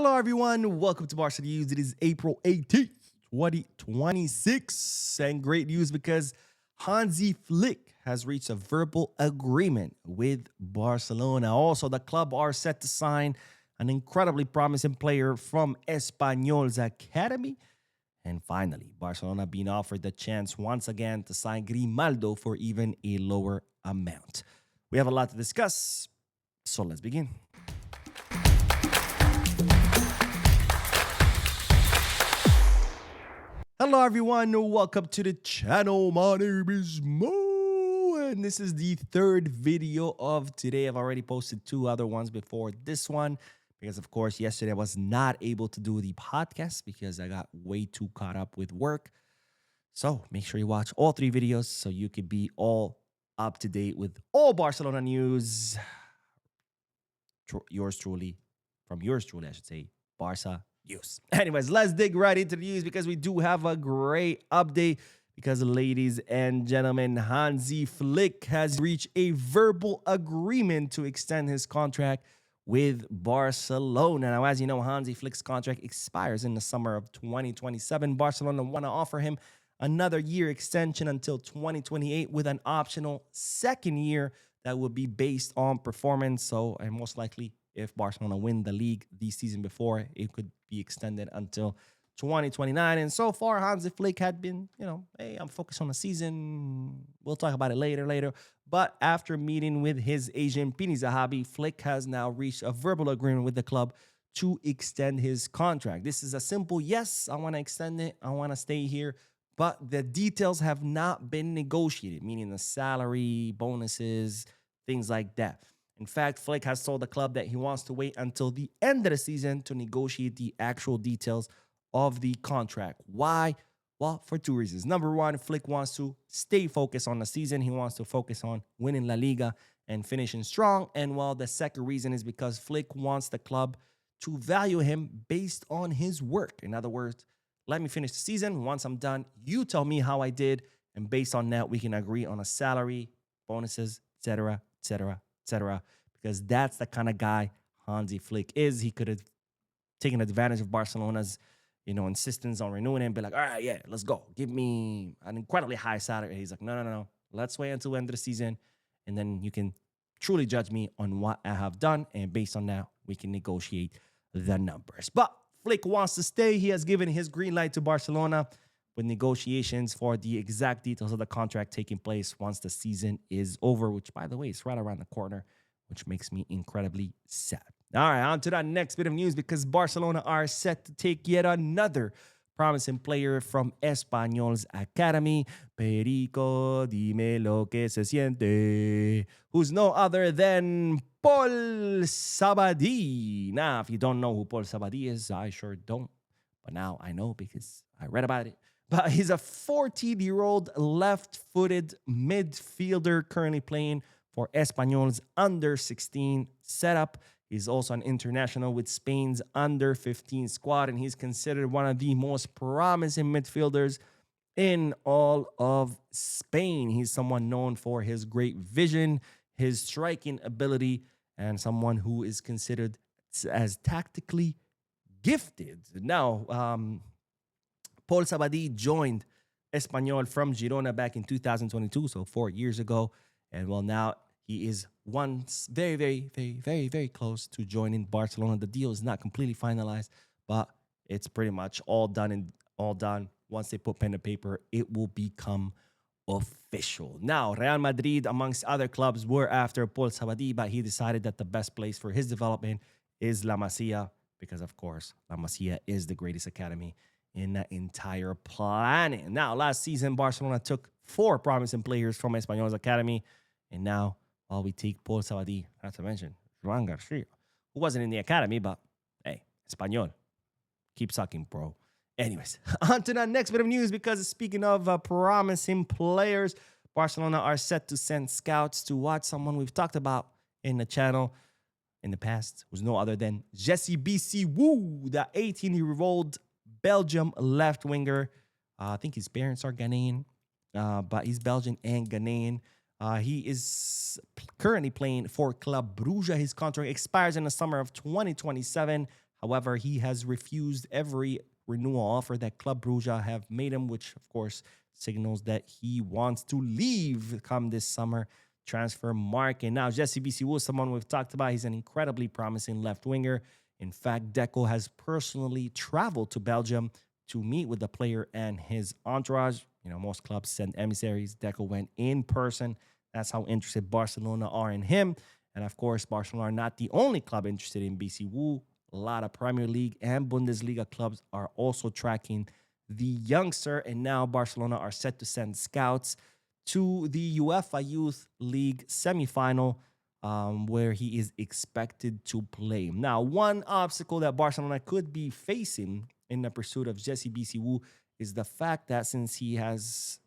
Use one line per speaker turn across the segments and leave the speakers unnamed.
Hello, everyone. Welcome to Barca News. It is April 18th, 2026. And great news because Hansi Flick has reached a verbal agreement with Barcelona. Also, the club are set to sign an incredibly promising player from Espanyol's academy. And finally, Barcelona being offered the chance once again to sign Grimaldo for even a lower amount. We have a lot to discuss, so let's begin. Hello, everyone. Welcome to the channel. My name is Mo, and this is the third video of today. I've already posted two other ones before this one because, of course, yesterday I was not able to do the podcast because I got way too caught up with work. So make sure you watch all three videos so you could be all up to date with all Barcelona news. Yours truly, I should say, Barca news. Anyways, let's dig right into the news because we do have a great update. Because, ladies and gentlemen, Hansi Flick has reached a verbal agreement to extend his contract with Barcelona. Now, as you know, Hansi Flick's contract expires in the summer of 2027. Barcelona want to offer him another year extension until 2028 with an optional second year that will be based on performance. So, and most likely, if Barcelona win the league the season before, it could be extended until 2029. And so far, Hansi Flick had been, hey, I'm focused on the season. We'll talk about it later. But after meeting with his agent, Pini Zahabi, Flick has now reached a verbal agreement with the club to extend his contract. This is a simple yes, I want to extend it. I want to stay here. But the details have not been negotiated, meaning the salary, bonuses, things like that. In fact, Flick has told the club that he wants to wait until the end of the season to negotiate the actual details of the contract. Why? Well, for two reasons. Number one, Flick wants to stay focused on the season. He wants to focus on winning La Liga and finishing strong. And well, the second reason is because Flick wants the club to value him based on his work. In other words, let me finish the season. Once I'm done, you tell me how I did. And based on that, we can agree on a salary, bonuses, etc., etc., etc. Because that's the kind of guy Hansi Flick is. He could have taken advantage of Barcelona's, insistence on renewing him and be like, all right, yeah, let's go. Give me an incredibly high salary. He's like, no. Let's wait until the end of the season. And then you can truly judge me on what I have done. And based on that, we can negotiate the numbers. But Flick wants to stay. He has given his green light to Barcelona with negotiations for the exact details of the contract taking place once the season is over, which, by the way, is right around the corner, which makes me incredibly sad. All right, on to that next bit of news because Barcelona are set to take yet another promising player from Espanyol's academy, Perico, dime lo que se siente, who's no other than Paul Sabadi. Now, if you don't know who Paul Sabadi is, I sure don't, but now I know because I read about it. But he's a 14-year-old left-footed midfielder currently playing for Espanyol's under-16 setup. He's also an international with Spain's under-15 squad, and he's considered one of the most promising midfielders in all of Spain. He's someone known for his great vision, his striking ability, and someone who is considered as tactically gifted. Now, Paul Sabadi joined Espanyol from Girona back in 2022, so 4 years ago. And well, now he is once very close to joining Barcelona. The deal is not completely finalized, but it's pretty much all done. Once they put pen to paper, it will become official. Now, Real Madrid, amongst other clubs, were after Paul Sabadi, but he decided that the best place for his development is La Masia because, of course, La Masia is the greatest academy in the entire planet. Now, last season, Barcelona took 4 promising players from Espanyol's academy. And now, while we take Paul Sabadi, not to mention Joan Garcia, who wasn't in the academy, but hey, Espanyol, keep sucking, bro. Anyways, on to the next bit of news because speaking of promising players, Barcelona are set to send scouts to watch someone we've talked about in the channel in the past, who's no other than Jesse BC Wu, the 18-year-old Belgium left winger. I think his parents are Ghanaian, but he's Belgian and Ghanaian. He is currently playing for Club Brugge. His contract expires in the summer of 2027. However, he has refused every renewal offer that Club Brugge have made him, which of course signals that he wants to leave come this summer transfer market. Now, Jesse BC was someone we've talked about. He's an incredibly promising left winger. In fact, Deco has personally traveled to Belgium to meet with the player and his entourage. You know, most clubs send emissaries. Deco went in person. That's how interested Barcelona are in him. And of course, Barcelona are not the only club interested in BC Wu. A lot of Premier League and Bundesliga clubs are also tracking the youngster. And now Barcelona are set to send scouts to the UEFA Youth League semifinal, where he is expected to play. Now, one obstacle that Barcelona could be facing in the pursuit of Jesse BC Wu is the fact that since he has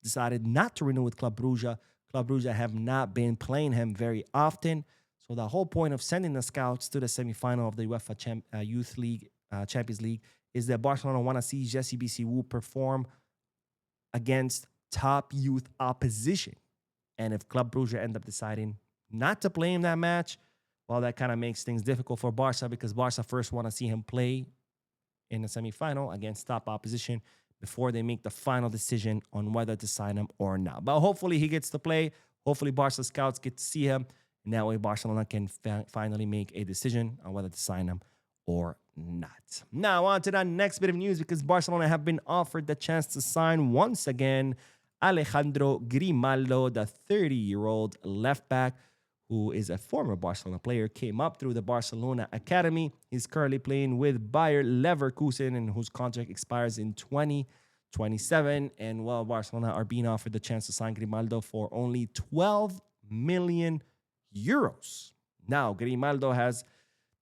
decided not to renew with Club Brugge have not been playing him very often. So the whole point of sending the scouts to the semifinal of the UEFA Youth League, Champions League, is that Barcelona want to see Jesse BC Wu perform against top youth opposition. And if Club Brugge end up deciding not to play in that match, well, that kind of makes things difficult for Barca, because Barca first want to see him play in the semifinal against top opposition before they make the final decision on whether to sign him or not. But hopefully he gets to play. Hopefully Barca scouts get to see him. And that way Barcelona can finally make a decision on whether to sign him or not. Now on to the next bit of news, because Barcelona have been offered the chance to sign once again Alejandro Grimaldo, the 30-year-old left back, who is a former Barcelona player, came up through the Barcelona Academy. He's currently playing with Bayer Leverkusen, and whose contract expires in 2027. And while Barcelona are being offered the chance to sign Grimaldo for only 12 million euros. Now, Grimaldo has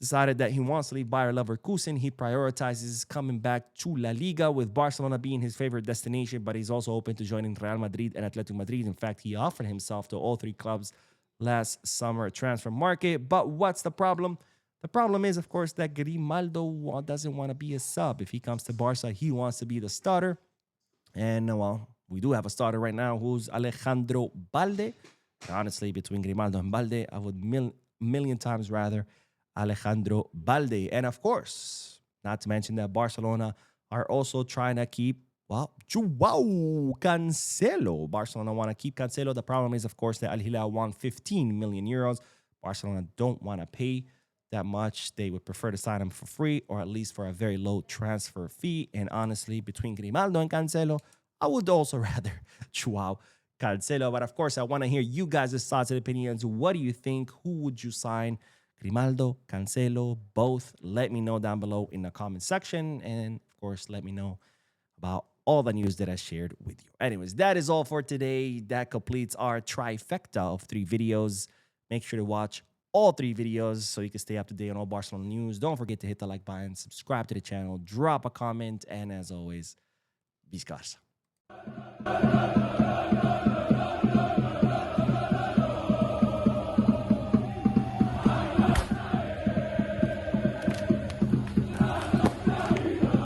decided that he wants to leave Bayer Leverkusen. He prioritizes coming back to La Liga, with Barcelona being his favorite destination, but he's also open to joining Real Madrid and Atletico Madrid. In fact, he offered himself to all three clubs last summer transfer market. But what's the problem? The problem is, of course, that Grimaldo doesn't want to be a sub. If he comes to Barca, he wants to be the starter. And, well, we do have a starter right now, who's Alejandro Balde. Honestly, between Grimaldo and Balde, I would million times rather Alejandro Balde. And, of course, not to mention that Barcelona are also trying to keep, well, Joao Cancelo. Barcelona want to keep Cancelo. The problem is, of course, that Al Hilal want 15 million euros. Barcelona don't want to pay that much. They would prefer to sign him for free, or at least for a very low transfer fee. And honestly, between Grimaldo and Cancelo, I would also rather Joao Cancelo. But of course, I want to hear you guys' thoughts and opinions. What do you think? Who would you sign? Grimaldo, Cancelo, both? Let me know down below in the comment section. And of course, let me know about all the news that I shared with you. Anyways, that is all for today. That completes our trifecta of 3 videos. Make sure to watch all 3 videos so you can stay up to date on all Barcelona news. Don't forget to hit the like button, subscribe to the channel, drop a comment, and as always, Viscarsa.